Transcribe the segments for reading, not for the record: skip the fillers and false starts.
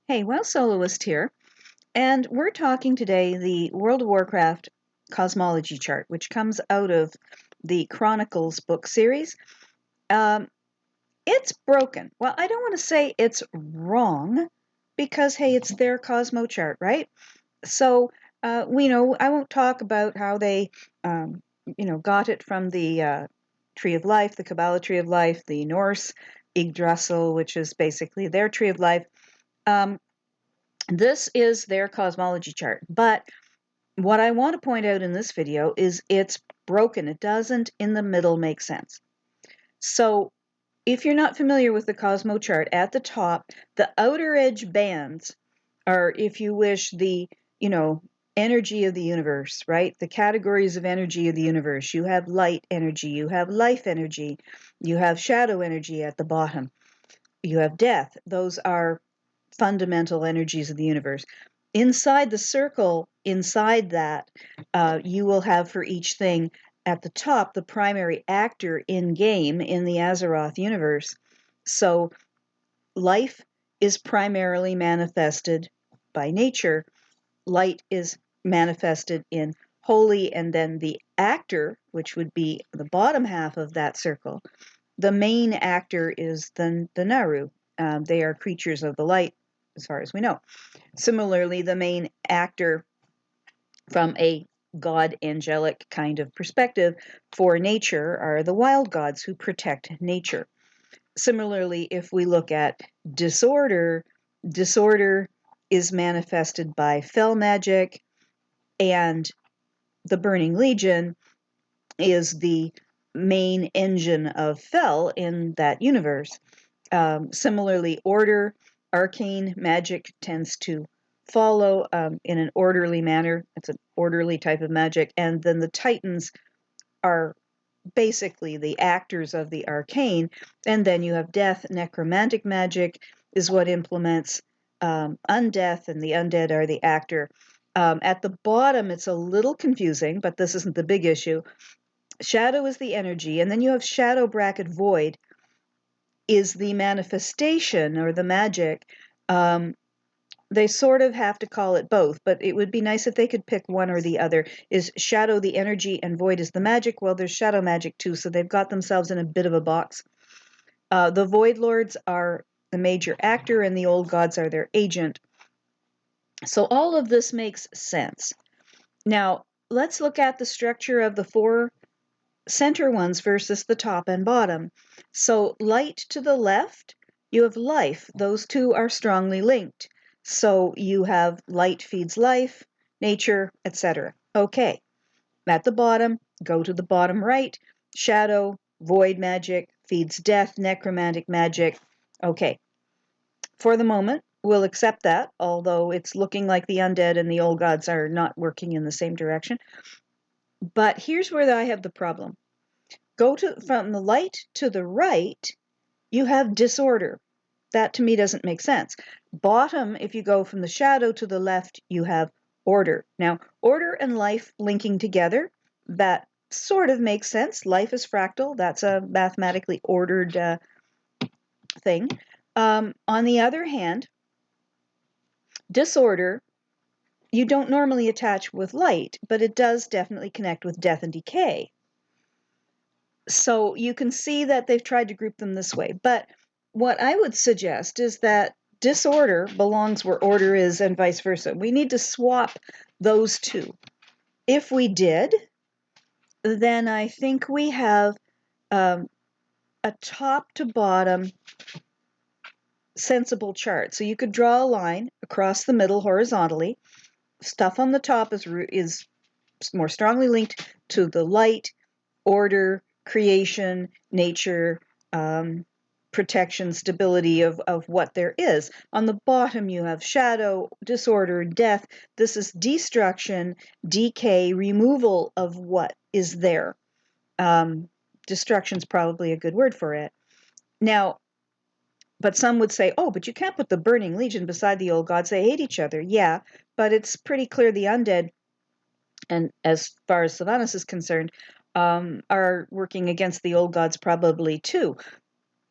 Hey, WoW Soloist here, and we're talking today the World of Warcraft Cosmology Chart, which comes out of the Chronicles book series. Um, it's broken. Well, I don't want to say it's wrong because, hey, it's their Cosmo chart, right? So, we know I won't talk about how they, got it from the Tree of Life, the Kabbalah Tree of Life, the Norse Yggdrasil, which is basically their Tree of Life. Um, This is their cosmology chart, but what I want to point out in this video is it's broken. It doesn't in the middle make sense. So if you're not familiar with the Cosmo chart, at the top, the outer edge bands are, if you wish, the, energy of the universe, right? The categories of energy of the universe. You have light energy, you have life energy, you have shadow energy at the bottom, you have death. Those are fundamental energies of the universe. Inside the circle, inside that, you will have for each thing at the top the primary actor in game in the Azeroth universe. So life is primarily manifested by nature. Light is manifested in holy, and then the actor, which would be the bottom half of that circle, the main actor is the Naru. They are creatures of the light, as far as we know. Similarly, the main actor from a god angelic kind of perspective for nature are the wild gods who protect nature. Similarly, if we look at disorder, disorder is manifested by fel magic, and the Burning Legion is the main engine of fel in that universe. Similarly, order, arcane magic tends to follow in an orderly manner. It's an orderly type of magic. And then the Titans are basically the actors of the arcane. And then you have death. Necromantic magic is what implements undeath, and the undead are the actor. At the bottom, it's a little confusing, but this isn't the big issue. Shadow is the energy, and then you have shadow bracket void is the manifestation or the magic. Um, they sort of have to call it both, but it would be nice if they could pick one or the other. Is shadow the energy and void is the magic? Well, there's shadow magic too, so they've got themselves in a bit of a box. The void lords are the major actor, and the old gods are their agent. So all of this makes sense. Now, let's look at the structure of the four center ones versus the top and bottom. So light to the left, you have life. Those two are strongly linked. So you have light feeds life, nature, etc. Okay. At the bottom, go to the bottom right. Shadow, void magic, feeds death, necromantic magic. Okay. For the moment, we'll accept that, although it's looking like the undead and the old gods are not working in the same direction. But here's where I have the problem. Go to from the light to the right, you have disorder. That to me doesn't make sense. Bottom, if you go from the shadow to the left, you have order. Now, order and life linking together, that sort of makes sense. Life is fractal. That's a mathematically ordered thing. On the other hand, disorder, you don't normally attach with light, but it does definitely connect with death and decay. So you can see that they've tried to group them this way. But what I would suggest is that disorder belongs where order is and vice versa. We need to swap those two. If we did, then I think we have a top to bottom sensible chart. So you could draw a line across the middle horizontally. Stuff on the top is more strongly linked to the light, order, creation, nature, protection, stability of what there is. On the bottom, you have shadow, disorder, death. This is destruction, decay, removal of what is there. Destruction's probably a good word for it. Now, but some would say, oh, but you can't put the Burning Legion beside the old gods. They hate each other. Yeah, but it's pretty clear the undead, and as far as Sylvanas is concerned, are working against the old gods probably too.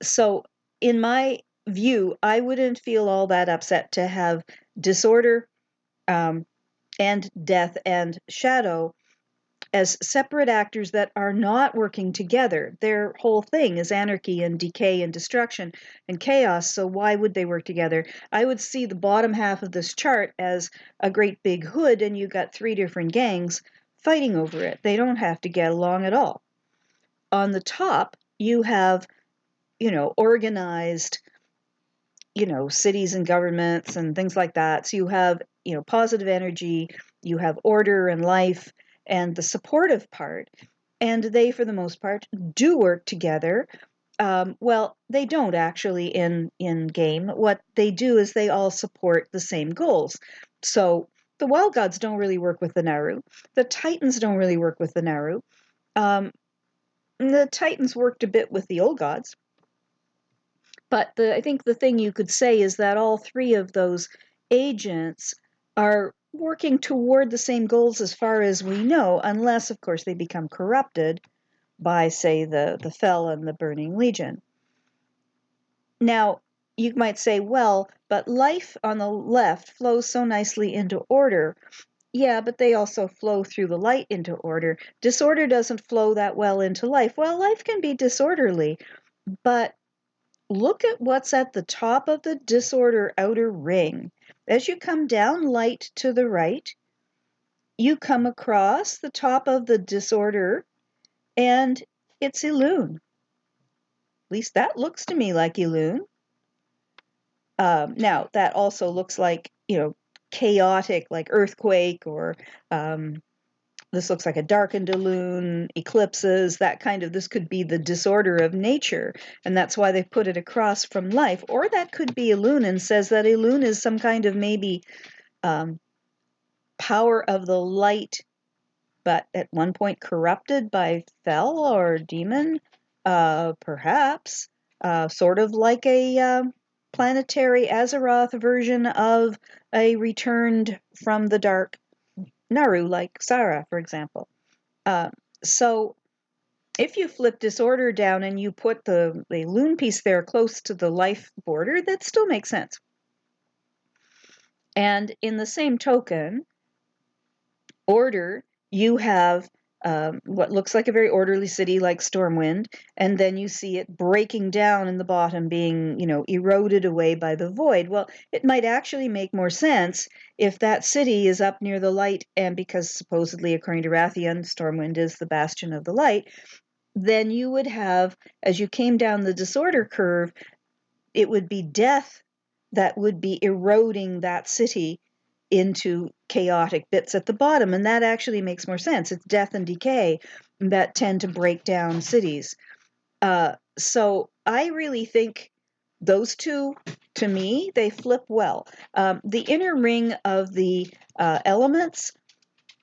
So in my view, I wouldn't feel all that upset to have disorder and death and shadow as separate actors that are not working together. Their whole thing is anarchy and decay and destruction and chaos, so why would they work together? I would see the bottom half of this chart as a great big hood, and you got 3 different gangs fighting over it. They don't have to get along at all. On the top, you have, organized, cities and governments and things like that. So you have, positive energy, you have order and life and the supportive part. And they, for the most part, do work together. Well, they don't actually in game. What they do is they all support the same goals. So the wild gods don't really work with the Naru. The Titans don't really work with the Naru. Um, the Titans worked a bit with the old gods. But I think the thing you could say is that all 3 of those agents are working toward the same goals as far as we know, unless, of course, they become corrupted by, say, the Fel and the Burning Legion. Now, you might say, well, but life on the left flows so nicely into order. Yeah, but they also flow through the light into order. Disorder doesn't flow that well into life. Well, life can be disorderly, but look at what's at the top of the disorder outer ring. As you come down light to the right, you come across the top of the disorder, and it's Elune. At least that looks to me like Elune. Now, that also looks like, chaotic, like earthquake, or this looks like a darkened Elune, eclipses, that kind of, this could be the disorder of nature, and that's why they put it across from life. Or that could be Elune and says that Elune is some kind of maybe power of the light, but at one point corrupted by Fel or demon, perhaps, sort of like a planetary Azeroth version of a returned from the dark Naru, like Sarah, for example. So if you flip disorder down and you put the Elune piece there close to the life border, that still makes sense. And in the same token, order, you have what looks like a very orderly city like Stormwind, and then you see it breaking down in the bottom, being, eroded away by the void. Well, it might actually make more sense if that city is up near the light, and because supposedly, according to Rathian, Stormwind is the bastion of the light, then you would have, as you came down the disorder curve, it would be death that would be eroding that city into chaotic bits at the bottom. And that actually makes more sense. It's death and decay that tend to break down cities. So I really think those 2, to me, they flip well. The inner ring of the elements,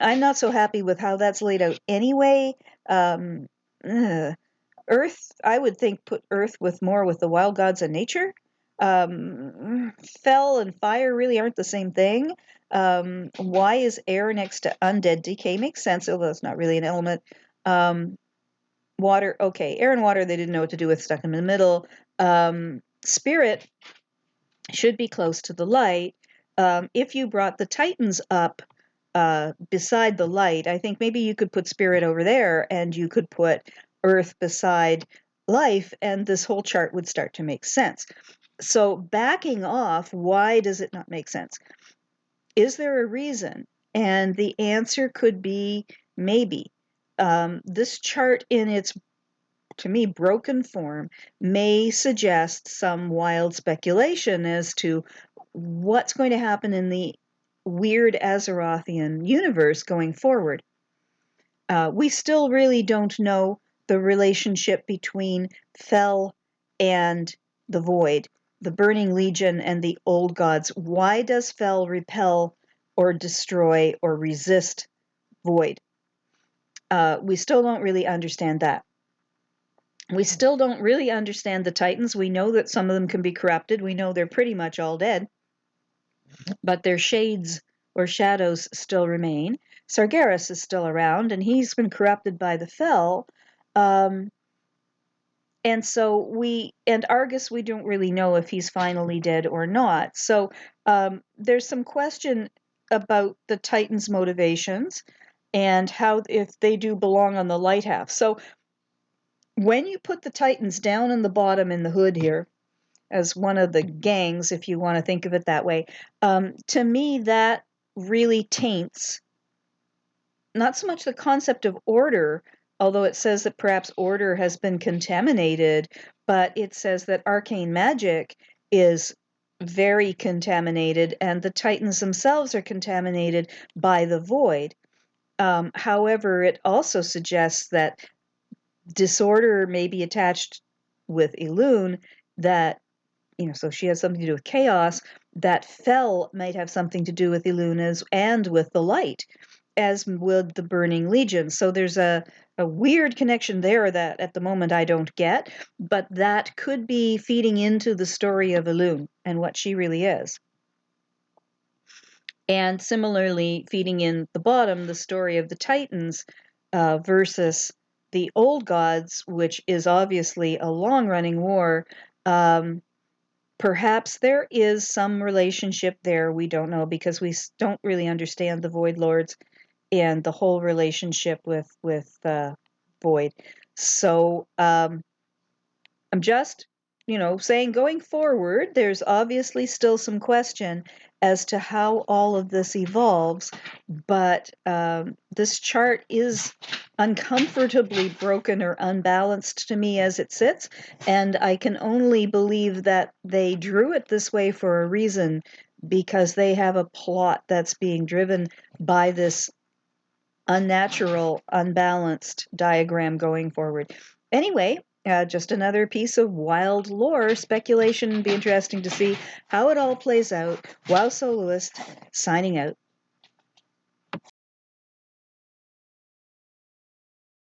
I'm not so happy with how that's laid out anyway. Earth, I would think, put Earth with more with the wild gods and nature. Fel and fire really aren't the same thing. Why is air next to undead? Decay makes sense, although it's not really an element. Water, okay, air and water, they didn't know what to do with, stuck in the middle. Spirit should be close to the light. If you brought the Titans up beside the light, I think maybe you could put spirit over there, and you could put earth beside life, and this whole chart would start to make sense. So backing off, why does it not make sense? Is there a reason? And the answer could be maybe. This chart in its, to me, broken form may suggest some wild speculation as to what's going to happen in the weird Azerothian universe going forward. We still really don't know the relationship between Fel and the Void, the Burning Legion and the Old Gods. Why does Fel repel or destroy or resist Void? We still don't really understand that. We still don't really understand the Titans. We know that some of them can be corrupted. We know they're pretty much all dead, but their shades or shadows still remain. Sargeras is still around, and he's been corrupted by the Fel. And so and Argus, we don't really know if he's finally dead or not. So there's some question about the Titans' motivations and how, if they do belong on the light half. So when you put the Titans down in the bottom in the hood here, as one of the gangs, if you want to think of it that way, to me, that really taints not so much the concept of order, although it says that perhaps order has been contaminated, but it says that arcane magic is very contaminated and the Titans themselves are contaminated by the void. However, it also suggests that disorder may be attached with Elune, that, so she has something to do with chaos, that Fel might have something to do with Elune and with the light, as would the Burning Legion. So there's a weird connection there that at the moment I don't get, but that could be feeding into the story of Elune and what she really is. And similarly, feeding in the bottom, the story of the Titans versus the old gods, which is obviously a long-running war. Perhaps there is some relationship there. We don't know, because we don't really understand the Void Lords and the whole relationship with Void. So I'm just, saying, going forward, there's obviously still some question as to how all of this evolves, but this chart is uncomfortably broken or unbalanced to me as it sits, and I can only believe that they drew it this way for a reason, because they have a plot that's being driven by this unnatural, unbalanced diagram going forward. Anyway, just another piece of wild lore speculation. Be interesting to see how it all plays out. WoW Soloist signing out.